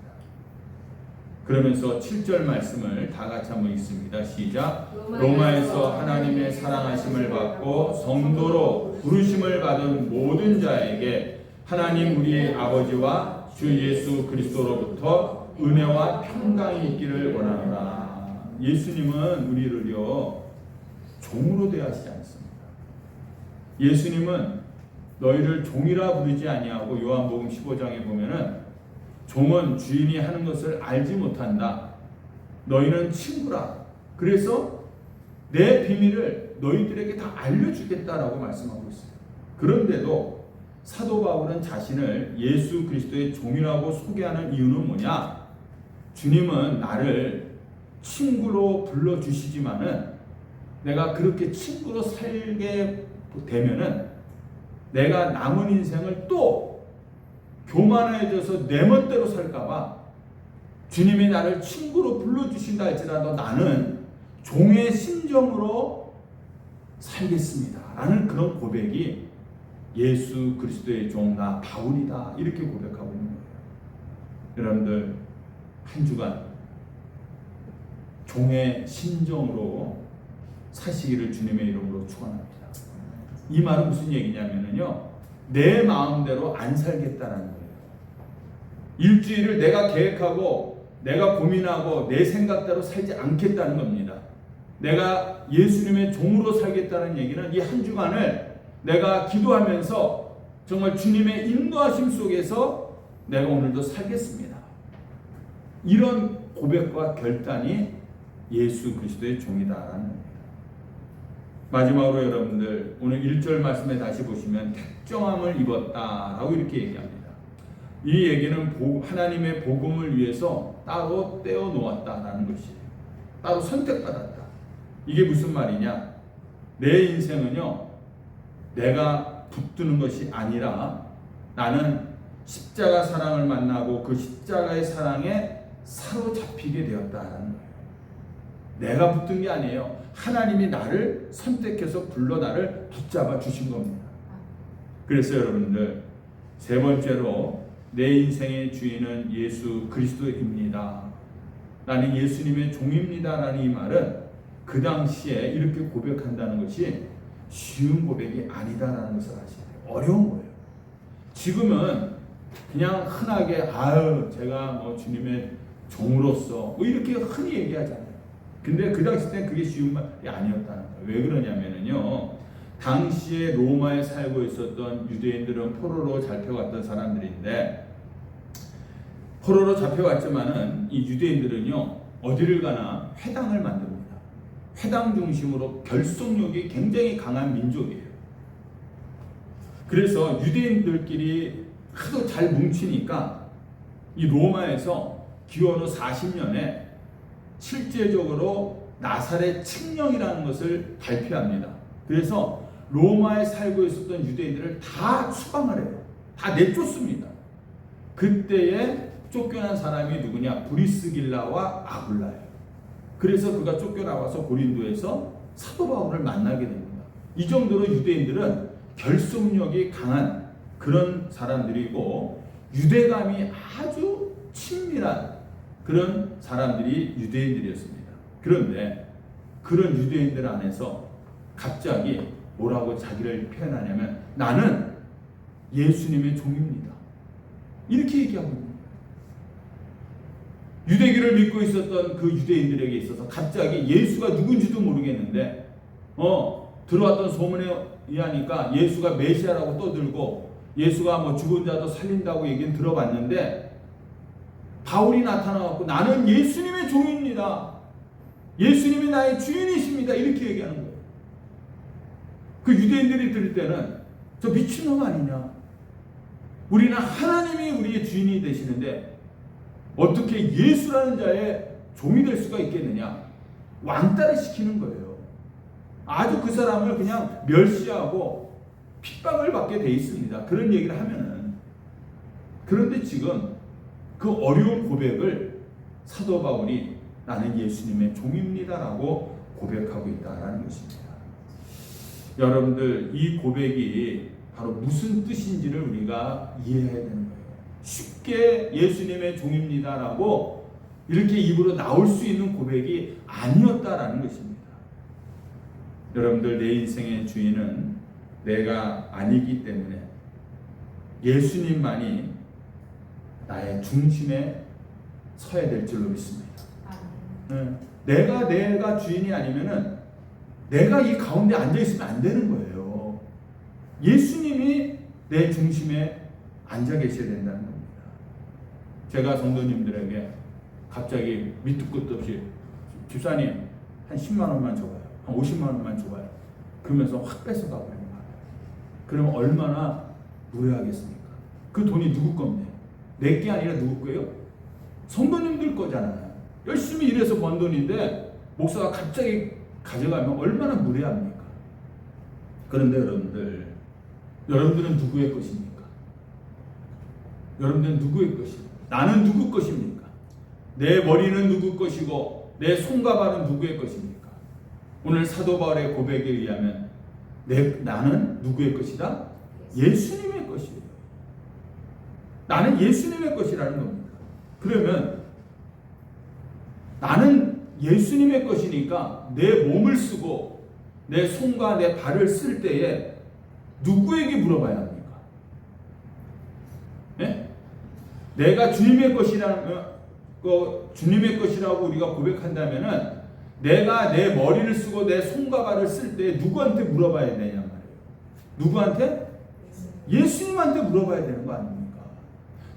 그러면서 7절 말씀을 다 같이 한번 읽습니다. 시작. 로마에서 하나님의 사랑하심을 받고 성도로 부르심을 받은 모든 자에게 하나님 우리의 아버지와 주 예수 그리스도로부터 은혜와 평강이 있기를 원하노라. 예수님은 우리를요 종으로 대하시지 않습니다. 예수님은 너희를 종이라 부르지 아니하고 요한복음 15장에 보면은 종은 주인이 하는 것을 알지 못한다. 너희는 친구라. 그래서 내 비밀을 너희들에게 다 알려주겠다라고 말씀하고 있어요. 그런데도 사도 바울은 자신을 예수 그리스도의 종이라고 소개하는 이유는 뭐냐? 주님은 나를 친구로 불러주시지만은 내가 그렇게 친구로 살게 되면은 내가 남은 인생을 또 교만해져서 내 멋대로 살까봐 주님이 나를 친구로 불러주신다 할지라도 나는 종의 심정으로 살겠습니다 라는 그런 고백이 예수 그리스도의 종 나 바울이다 이렇게 고백하고 있는 거예요. 여러분들 한 주간 종의 심정으로 사시기를 주님의 이름으로 축원합니다. 이 말은 무슨 얘기냐면요, 내 마음대로 안 살겠다라는 거예요. 일주일을 내가 계획하고 내가 고민하고 내 생각대로 살지 않겠다는 겁니다. 내가 예수님의 종으로 살겠다는 얘기는 이 한 주간을 내가 기도하면서 정말 주님의 인도하심 속에서 내가 오늘도 살겠습니다. 이런 고백과 결단이 예수 그리스도의 종이다라는 겁니다. 마지막으로 여러분들 오늘 1절 말씀에 다시 보시면 택정함을 입었다라고 이렇게 얘기합니다. 이 얘기는 하나님의 복음을 위해서 따로 떼어 놓았다라는 것이에요. 따로 선택받았다. 이게 무슨 말이냐? 내 인생은요 내가 붙드는 것이 아니라 나는 십자가 사랑을 만나고 그 십자가의 사랑에 사로잡히게 되었다라는 거예요. 내가 붙든 게 아니에요. 하나님이 나를 선택해서 불러 나를 붙잡아 주신 겁니다. 그래서 여러분들 세 번째로 내 인생의 주인은 예수 그리스도입니다. 나는 예수님의 종입니다 라는 이 말은 그 당시에 이렇게 고백한다는 것이 쉬운 고백이 아니다라는 것을 아셔야 돼요. 어려운 거예요. 지금은 그냥 흔하게 아유 제가 뭐 주님의 종으로서 뭐 이렇게 흔히 얘기하잖아요. 근데 그 당시 때는 그게 쉬운 말이 아니었다는 거예요. 왜 그러냐면요, 당시에 로마에 살고 있었던 유대인들은 포로로 잡혀갔던 사람들인데, 포로로 잡혀갔지만은 이 유대인들은요 어디를 가나 회당을 만듭니다. 회당 중심으로 결속력이 굉장히 강한 민족이에요. 그래서 유대인들끼리 하도 잘 뭉치니까 이 로마에서 기원후 40년에 실제적으로 나사렛 칙령이라는 것을 발표합니다. 그래서 로마에 살고 있었던 유대인들을 다 추방을 해요. 다 내쫓습니다. 그때에 쫓겨난 사람이 누구냐? 브리스길라와 아굴라예요. 그래서 그가 쫓겨나와서 고린도에서 사도 바울을 만나게 됩니다. 이 정도로 유대인들은 결속력이 강한 그런 사람들이고 유대감이 아주 친밀한 그런 사람들이 유대인들이었습니다. 그런데 그런 유대인들 안에서 갑자기 뭐라고 자기를 표현하냐면 나는 예수님의 종입니다. 이렇게 얘기하고 있는 거예요. 유대교를 믿고 있었던 그 유대인들에게 있어서 갑자기 예수가 누군지도 모르겠는데 들어왔던 소문에 의하니까 예수가 메시아라고 떠들고 예수가 뭐 죽은 자도 살린다고 얘기는 들어봤는데 바울이 나타나갖고 나는 예수님의 종입니다. 예수님이 나의 주인이십니다. 이렇게 얘기하는 거예요. 그 유대인들이 들을 때는 저 미친놈 아니냐. 우리는 하나님이 우리의 주인이 되시는데 어떻게 예수라는 자의 종이 될 수가 있겠느냐. 왕따를 시키는 거예요. 아주 그 사람을 그냥 멸시하고 핍박을 받게 돼 있습니다. 그런 얘기를 하면은. 그런데 지금 그 어려운 고백을 사도 바울이 나는 예수님의 종입니다라고 고백하고 있다라는 것입니다. 여러분들 이 고백이 바로 무슨 뜻인지를 우리가 이해해야 되는 거예요. 쉽게 예수님의 종입니다라고 이렇게 입으로 나올 수 있는 고백이 아니었다라는 것입니다. 여러분들 내 인생의 주인은 내가 아니기 때문에 예수님만이 나의 중심에 서야 될 줄로 믿습니다. 내가 주인이 아니면은 내가 이 가운데 앉아 있으면 안 되는 거예요. 예수님이 내 중심에 앉아 계셔야 된다는 겁니다. 제가 성도님들에게 갑자기 밑도 끝도 없이 집사님 한 10만 원만 줘봐요. 한 50만 원만 줘봐요. 그러면서 확 뺏어가 버리는 거예요. 그러면 얼마나 무례하겠습니까? 그 돈이 누구 건데? 내 게 아니라 누구 거예요? 성도님들 거잖아요. 열심히 일해서 번 돈인데 목사가 갑자기 가져가면 얼마나 무례합니까? 그런데 여러분들은 누구의 것입니까? 여러분들은 누구의 것입니까? 나는 누구 것입니까? 내 머리는 누구 것이고 내 손과 발은 누구의 것입니까? 오늘 사도 바울의 고백에 의하면 나는 누구의 것이다? 예수님의 것이에요. 나는 예수님의 것이라는 겁니다. 그러면 나는 예수님의 것이니까 내 몸을 쓰고 내 손과 내 발을 쓸 때에 누구에게 물어봐야 합니까? 네? 내가 주님의 것이라고 우리가 고백한다면은 내가 내 머리를 쓰고 내 손과 발을 쓸 때 누구한테 물어봐야 되냐 말이에요. 누구한테? 예수님한테 물어봐야 되는 거 아닙니까?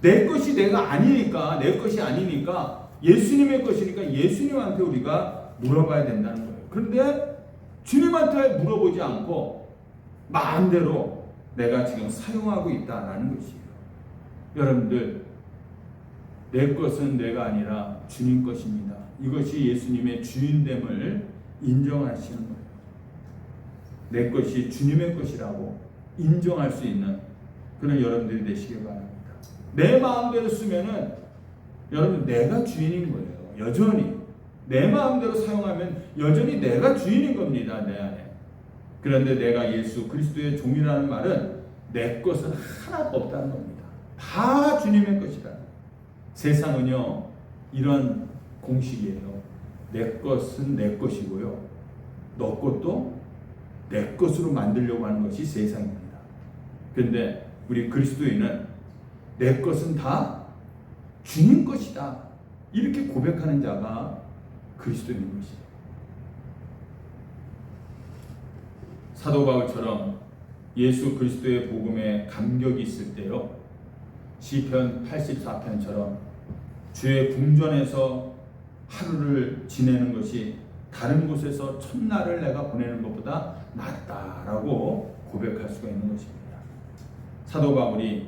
내 것이 내가 아니니까, 내 것이 아니니까 예수님의 것이니까 예수님한테 우리가 물어봐야 된다는 거예요. 그런데 주님한테 물어보지 않고 마음대로 내가 지금 사용하고 있다라는 것이에요. 여러분들, 내 것은 내가 아니라 주님 것입니다. 이것이 예수님의 주인됨을 인정하시는 거예요. 내 것이 주님의 것이라고 인정할 수 있는 그런 여러분들이 되시길 바랍니다. 내 마음대로 쓰면은 여러분 내가 주인인 거예요. 여전히 내 마음대로 사용하면 여전히 내가 주인인 겁니다. 내 안에. 그런데 내가 예수 그리스도의 종이라는 말은 내 것은 하나도 없다는 겁니다. 다 주님의 것이다. 세상은요 이런 공식이에요. 내 것은 내 것이고요, 너 것도 내 것으로 만들려고 하는 것이 세상입니다. 그런데 우리 그리스도인은 내 것은 다 주님 것이다, 이렇게 고백하는 자가 그리스도인 것이에요. 사도 바울처럼 예수 그리스도의 복음에 감격이 있을 때요, 시편 84편처럼 주의 궁전에서 하루를 지내는 것이 다른 곳에서 첫날을 내가 보내는 것보다 낫다라고 고백할 수가 있는 것입니다. 사도 바울이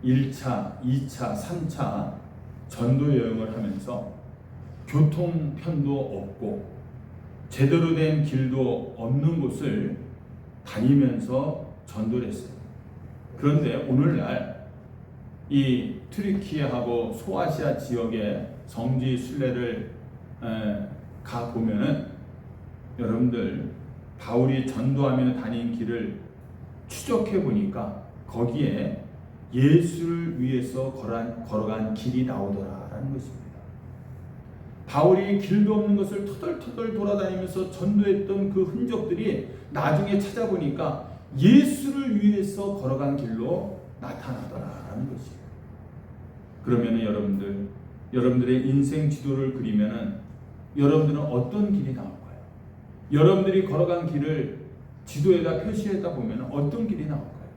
1차, 2차, 3차 전도 여행을 하면서 교통편도 없고 제대로 된 길도 없는 곳을 다니면서 전도를 했어요. 그런데 오늘날 이 튀르키예하고 소아시아 지역의 성지 순례를 가 보면은 여러분들 바울이 전도하며 다닌 길을 추적해 보니까 거기에 예수를 위해서 걸어간 길이 나오더라라는 것입니다. 바울이 길도 없는 것을 터덜터덜 돌아다니면서 전도했던 그 흔적들이 나중에 찾아보니까 예수를 위해서 걸어간 길로 나타나더라라는 것이에요. 그러면 여러분들의 인생 지도를 그리면은 여러분들은 어떤 길이 나올까요? 여러분들이 걸어간 길을 지도에다 표시했다 보면 어떤 길이 나올까요?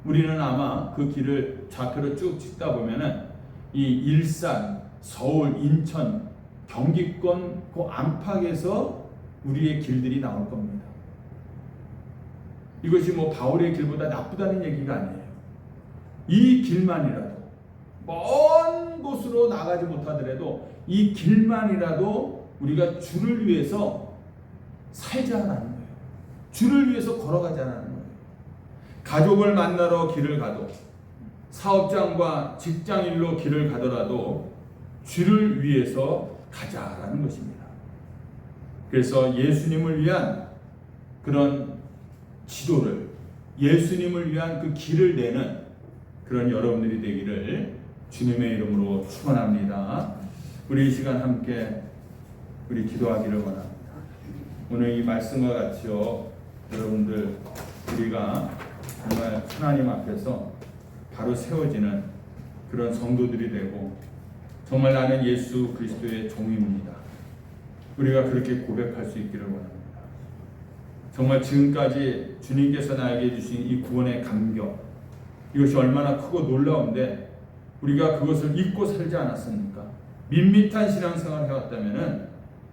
우리는 아마 그 길을 좌표로 쭉 찍다 보면은 이 일산, 서울, 인천, 경기권 그 안팎에서 우리의 길들이 나올 겁니다. 이것이 뭐 바울의 길보다 나쁘다는 얘기가 아니에요. 이 길만이라도 먼 곳으로 나가지 못하더라도 이 길만이라도 우리가 주를 위해서 살자라는 거예요. 주를 위해서 걸어가자라는 거예요. 가족을 만나러 길을 가도 사업장과 직장일로 길을 가더라도 주를 위해서 가자라는 것입니다. 그래서 예수님을 위한 그런 지도를, 예수님을 위한 그 길을 내는 그런 여러분들이 되기를 주님의 이름으로 축원합니다. 우리 이 시간 함께 우리 기도하기를 원합니다. 오늘 이 말씀과 같이요, 여러분들 우리가 정말 하나님 앞에서 바로 세워지는 그런 성도들이 되고 정말 나는 예수 그리스도의 종입니다. 우리가 그렇게 고백할 수 있기를 원합니다. 정말 지금까지 주님께서 나에게 주신 이 구원의 감격, 이것이 얼마나 크고 놀라운데 우리가 그것을 잊고 살지 않았습니까? 밋밋한 신앙생활을 해왔다면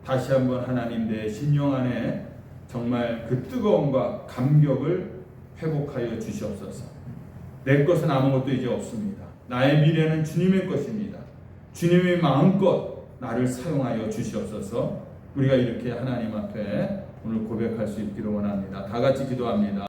다시 한번 하나님 내 심령 안에 정말 그 뜨거움과 감격을 회복하여 주시옵소서. 내 것은 아무것도 이제 없습니다. 나의 미래는 주님의 것입니다. 주님의 마음껏 나를 사용하여 주시옵소서. 우리가 이렇게 하나님 앞에 오늘 고백할 수 있기를 원합니다. 다 같이 기도합니다.